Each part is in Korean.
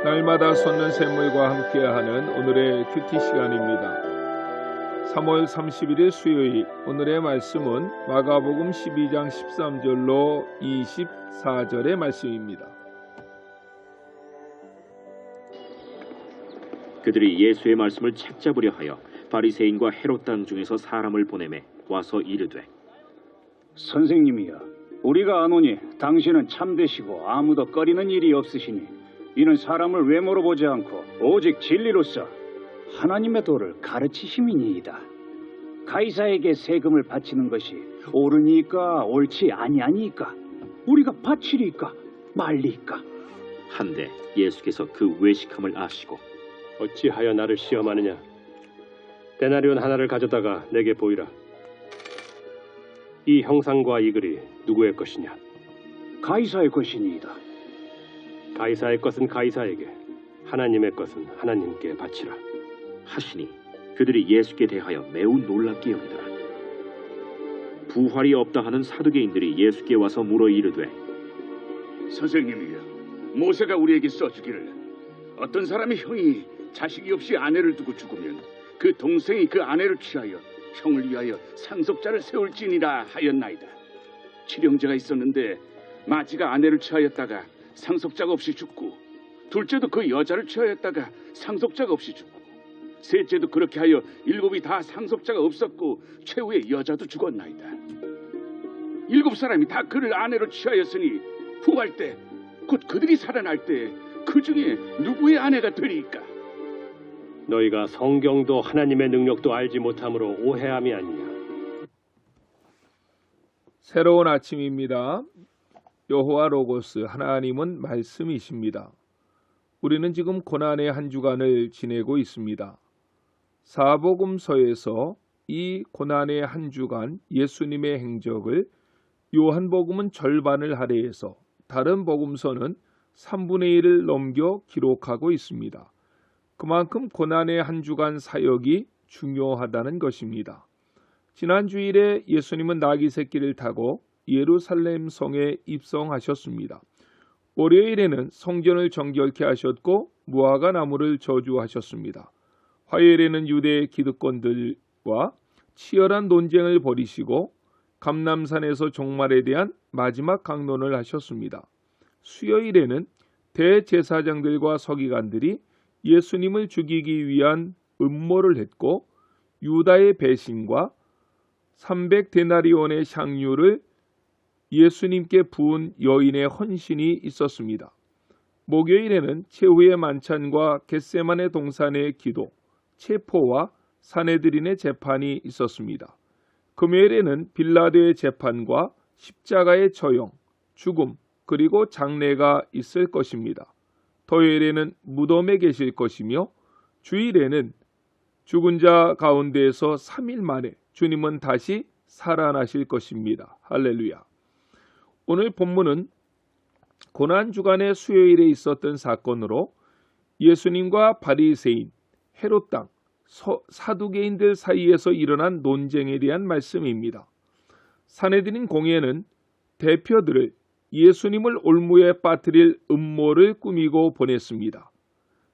날마다 솟는 샘물과 함께하는 오늘의 큐티 시간입니다. 3월 31일 수요일 오늘의 말씀은 마가복음 12장 13절로 24절의 말씀입니다. 그들이 예수의 말씀을 책잡으려 하여 바리새인과 헤롯 땅 중에서 사람을 보내매 와서 이르되 선생님이여, 우리가 아노니 당신은 참되시고 아무도 꺼리는 일이 없으시니 이는 사람을 외모로 보지 않고 오직 진리로서 하나님의 도를 가르치심이니이다. 가이사에게 세금을 바치는 것이 옳으니까 옳지 아니하니까 우리가 바치리까 말리까. 한데 예수께서 그 외식함을 아시고 어찌하여 나를 시험하느냐? 데나리온 하나를 가져다가 내게 보이라. 이 형상과 이 글이 누구의 것이냐? 가이사의 것이니이다. 가이사의 것은 가이사에게, 하나님의 것은 하나님께 바치라 하시니 그들이 예수께 대하여 매우 놀랍게 여기더라. 부활이 없다 하는 사두개인들이 예수께 와서 물어 이르되 선생님이여, 모세가 우리에게 써주기를 어떤 사람의 형이 자식이 없이 아내를 두고 죽으면 그 동생이 그 아내를 취하여 형을 위하여 상속자를 세울지니라 하였나이다. 칠형제가 있었는데 마지가 아내를 취하였다가 상속자가 없이 죽고, 둘째도 그 여자를 취하였다가 상속자가 없이 죽고, 셋째도 그렇게 하여 일곱이 다 상속자가 없었고 최후에 여자도 죽었나이다. 일곱 사람이 다 그를 아내로 취하였으니 부활 때 곧 그들이 살아날 때 그 중에 누구의 아내가 되리까? 너희가 성경도 하나님의 능력도 알지 못함으로 오해함이 아니냐? 새로운 아침입니다. 여호와 로고스 하나님은 말씀이십니다. 우리는 지금 고난의 한 주간을 지내고 있습니다. 사복음서에서 이 고난의 한 주간 예수님의 행적을 요한복음은 절반을 할애해서 다른 복음서는 3분의 1을 넘겨 기록하고 있습니다. 그만큼 고난의 한 주간 사역이 중요하다는 것입니다. 지난 주일에 예수님은 나귀 새끼를 타고 예루살렘 성에 입성하셨습니다. 월요일에는 성전을 정결케 하셨고 무화과 나무를 저주하셨습니다. 화요일에는 유대 기득권들과 치열한 논쟁을 벌이시고 감람산에서 종말에 대한 마지막 강론을 하셨습니다. 수요일에는 대제사장들과 서기관들이 예수님을 죽이기 위한 음모를 했고 유다의 배신과 300데나리온의 향유를 예수님께 부은 여인의 헌신이 있었습니다. 목요일에는 최후의 만찬과 겟세마네 동산의 기도, 체포와 사내들인의 재판이 있었습니다. 금요일에는 빌라도의 재판과 십자가의 처형, 죽음, 그리고 장례가 있을 것입니다. 토요일에는 무덤에 계실 것이며 주일에는 죽은 자 가운데에서 3일 만에 주님은 다시 살아나실 것입니다. 할렐루야. 오늘 본문은 고난주간의 수요일에 있었던 사건으로 예수님과 바리새인, 헤롯 땅, 사두개인들 사이에서 일어난 논쟁에 대한 말씀입니다. 사내들인 공회는 대표들을 예수님을 올무에 빠뜨릴 음모를 꾸미고 보냈습니다.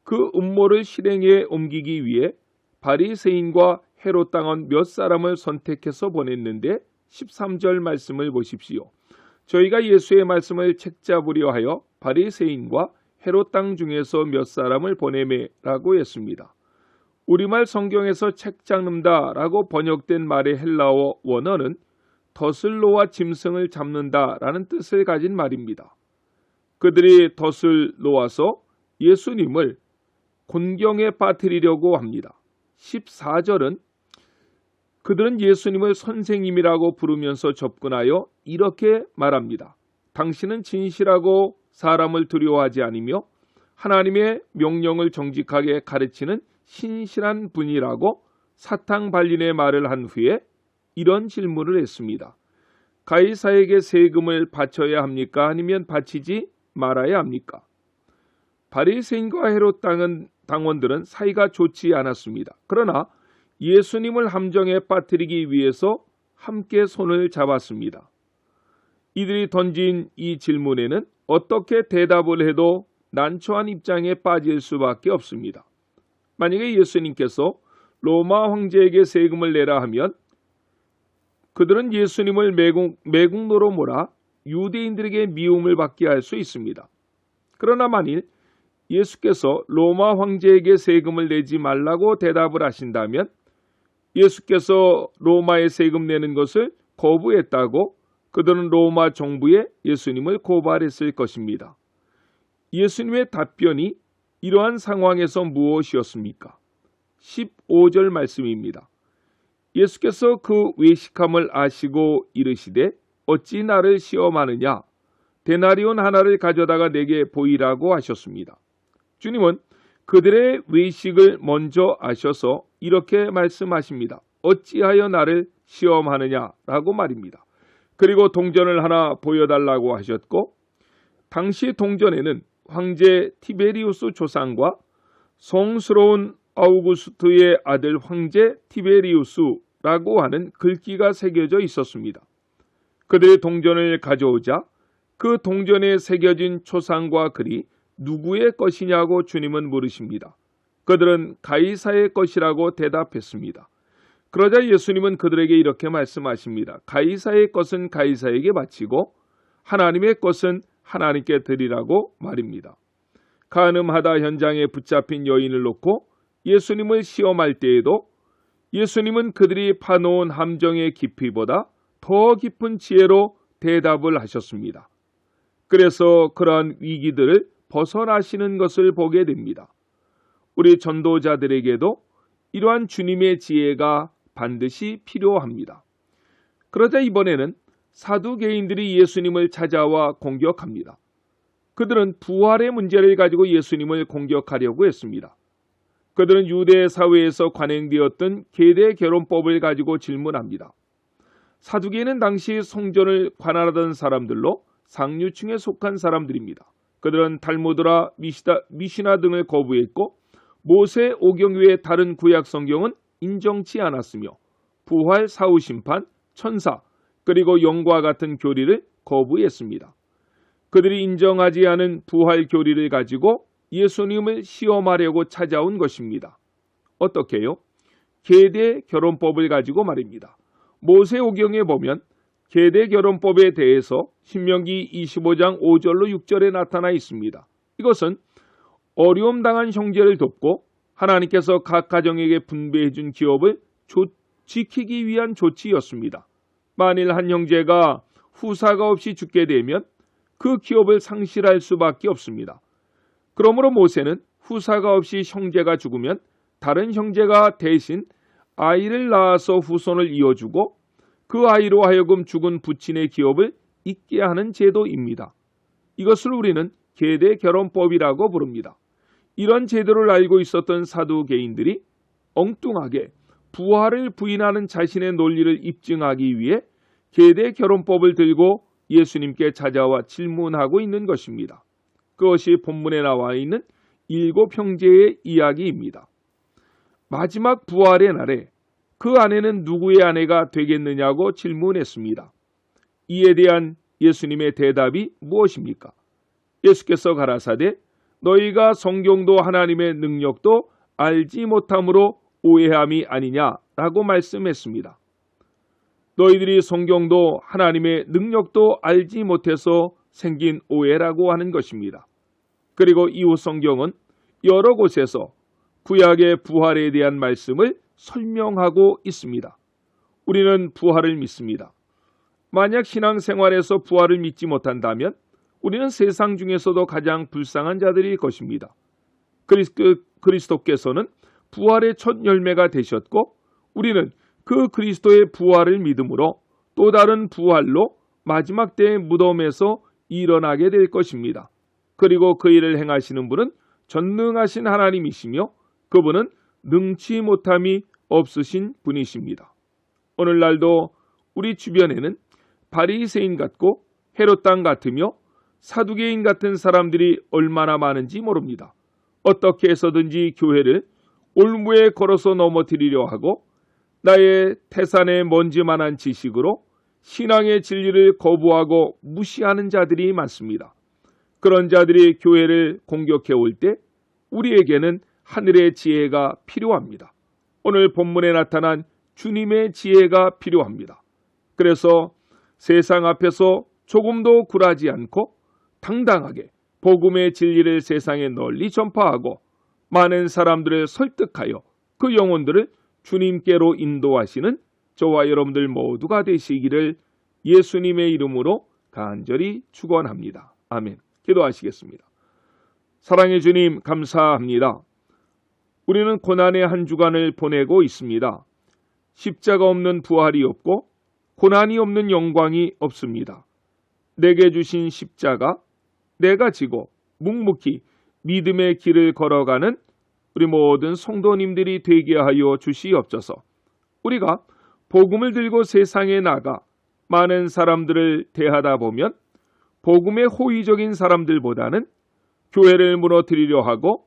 그 음모를 실행에 옮기기 위해 바리새인과 헤롯 땅은 몇 사람을 선택해서 보냈는데 13절 말씀을 보십시오. 저희가 예수의 말씀을 책잡으려 하여 바리새인과 헤롯 땅 중에서 몇 사람을 보내매라고 했습니다. 우리말 성경에서 책잡는다라고 번역된 말의 헬라어 원어는 덫을 놓아 짐승을 잡는다라는 뜻을 가진 말입니다. 그들이 덫을 놓아서 예수님을 곤경에 빠뜨리려고 합니다. 14절은 그들은 예수님을 선생님이라고 부르면서 접근하여 이렇게 말합니다. 당신은 진실하고 사람을 두려워하지 않으며 하나님의 명령을 정직하게 가르치는 신실한 분이라고 사탕 발린의 말을 한 후에 이런 질문을 했습니다. 가이사에게 세금을 바쳐야 합니까? 아니면 바치지 말아야 합니까? 바리새인과 헤롯 당원들은 사이가 좋지 않았습니다. 그러나 예수님을 함정에 빠뜨리기 위해서 함께 손을 잡았습니다. 이들이 던진 이 질문에는 어떻게 대답을 해도 난처한 입장에 빠질 수밖에 없습니다. 만약에 예수님께서 로마 황제에게 세금을 내라 하면 그들은 예수님을 매국노로 몰아 유대인들에게 미움을 받게 할 수 있습니다. 그러나 만일 예수께서 로마 황제에게 세금을 내지 말라고 대답을 하신다면 예수께서 로마에 세금 내는 것을 거부했다고 그들은 로마 정부에 예수님을 고발했을 것입니다. 예수님의 답변이 이러한 상황에서 무엇이었습니까? 15절 말씀입니다. 예수께서 그 외식함을 아시고 이르시되 어찌 나를 시험하느냐? 데나리온 하나를 가져다가 내게 보이라고 하셨습니다. 주님은 그들의 외식을 먼저 아셔서 이렇게 말씀하십니다. 어찌하여 나를 시험하느냐라고 말입니다. 그리고 동전을 하나 보여달라고 하셨고 당시 동전에는 황제 티베리우스 조상과 성스러운 아우구스트의 아들 황제 티베리우스라고 하는 글귀가 새겨져 있었습니다. 그들의 동전을 가져오자 그 동전에 새겨진 초상과 글이 누구의 것이냐고 주님은 물으십니다. 그들은 가이사의 것이라고 대답했습니다. 그러자 예수님은 그들에게 이렇게 말씀하십니다. 가이사의 것은 가이사에게 바치고 하나님의 것은 하나님께 드리라고 말입니다. 간음하다 현장에 붙잡힌 여인을 놓고 예수님을 시험할 때에도 예수님은 그들이 파놓은 함정의 깊이보다 더 깊은 지혜로 대답을 하셨습니다. 그래서 그러한 위기들을 벗어나시는 것을 보게 됩니다. 우리 전도자들에게도 이러한 주님의 지혜가 반드시 필요합니다. 그러자 이번에는 사두개인들이 예수님을 찾아와 공격합니다. 그들은 부활의 문제를 가지고 예수님을 공격하려고 했습니다. 그들은 유대 사회에서 관행되었던 계대 결혼법을 가지고 질문합니다. 사두개인은 당시 성전을 관할하던 사람들로 상류층에 속한 사람들입니다. 그들은 탈무드라 미시나 등을 거부했고 모세 오경 외의 다른 구약 성경은 인정치 않았으며 부활, 사후 심판, 천사 그리고 영과 같은 교리를 거부했습니다. 그들이 인정하지 않은 부활 교리를 가지고 예수님을 시험하려고 찾아온 것입니다. 어떻게요? 계대 결혼법을 가지고 말입니다. 모세 오경에 보면 계대 결혼법에 대해서 신명기 25장 5절로 6절에 나타나 있습니다. 이것은 어려움 당한 형제를 돕고 하나님께서 각 가정에게 분배해 준 기업을 지키기 위한 조치였습니다. 만일 한 형제가 후사가 없이 죽게 되면 그 기업을 상실할 수밖에 없습니다. 그러므로 모세는 후사가 없이 형제가 죽으면 다른 형제가 대신 아이를 낳아서 후손을 이어주고 그 아이로 하여금 죽은 부친의 기업을 잇게 하는 제도입니다. 이것을 우리는 계대 결혼법이라고 부릅니다. 이런 제도를 알고 있었던 사두개인들이 엉뚱하게 부활을 부인하는 자신의 논리를 입증하기 위해 계대 결혼법을 들고 예수님께 찾아와 질문하고 있는 것입니다. 그것이 본문에 나와 있는 7 형제의 이야기입니다. 마지막 부활의 날에 그 아내는 누구의 아내가 되겠느냐고 질문했습니다. 이에 대한 예수님의 대답이 무엇입니까? 예수께서 가라사대 너희가 성경도 하나님의 능력도 알지 못함으로 오해함이 아니냐라고 말씀했습니다. 너희들이 성경도 하나님의 능력도 알지 못해서 생긴 오해라고 하는 것입니다. 그리고 이후 성경은 여러 곳에서 구약의 부활에 대한 말씀을 설명하고 있습니다. 우리는 부활을 믿습니다. 만약 신앙생활에서 부활을 믿지 못한다면 우리는 세상 중에서도 가장 불쌍한 자들일 것입니다. 그리스도께서는 부활의 첫 열매가 되셨고 우리는 그 그리스도의 부활을 믿음으로 또 다른 부활로 마지막 때의 무덤에서 일어나게 될 것입니다. 그리고 그 일을 행하시는 분은 전능하신 하나님이시며 그분은 능치 못함이 없으신 분이십니다. 오늘날도 우리 주변에는 바리새인 같고 헤롯 왕 같으며 사두개인 같은 사람들이 얼마나 많은지 모릅니다. 어떻게 해서든지 교회를 올무에 걸어서 넘어뜨리려 하고 나의 태산의 먼지만한 지식으로 신앙의 진리를 거부하고 무시하는 자들이 많습니다. 그런 자들이 교회를 공격해 올 때 우리에게는 하늘의 지혜가 필요합니다. 오늘 본문에 나타난 주님의 지혜가 필요합니다. 그래서 세상 앞에서 조금도 굴하지 않고 당당하게 복음의 진리를 세상에 널리 전파하고 많은 사람들을 설득하여 그 영혼들을 주님께로 인도하시는 저와 여러분들 모두가 되시기를 예수님의 이름으로 간절히 축원합니다. 아멘. 기도하시겠습니다. 사랑의 주님, 감사합니다. 우리는 고난의 한 주간을 보내고 있습니다. 십자가 없는 부활이 없고 고난이 없는 영광이 없습니다. 내게 주신 십자가 내가 지고 묵묵히 믿음의 길을 걸어가는 우리 모든 성도님들이 되게 하여 주시옵소서. 우리가 복음을 들고 세상에 나가 많은 사람들을 대하다 보면 복음의 호의적인 사람들보다는 교회를 무너뜨리려 하고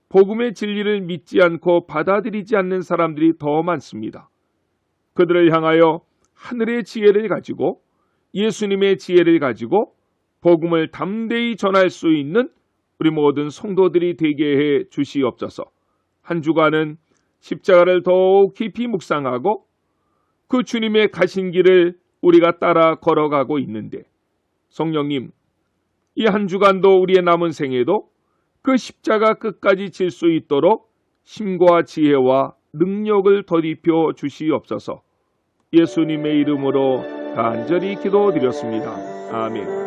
복음의 진리를 믿지 않고 받아들이지 않는 사람들이 더 많습니다. 그들을 향하여 하늘의 지혜를 가지고 예수님의 지혜를 가지고 복음을 담대히 전할 수 있는 우리 모든 성도들이 되게 해 주시옵소서. 한 주간은 십자가를 더욱 깊이 묵상하고 그 주님의 가신 길을 우리가 따라 걸어가고 있는데 성령님, 이 한 주간도 우리의 남은 생에도 그 십자가 끝까지 질 수 있도록 힘과 지혜와 능력을 더입혀 주시옵소서. 예수님의 이름으로 간절히 기도드렸습니다. 아멘.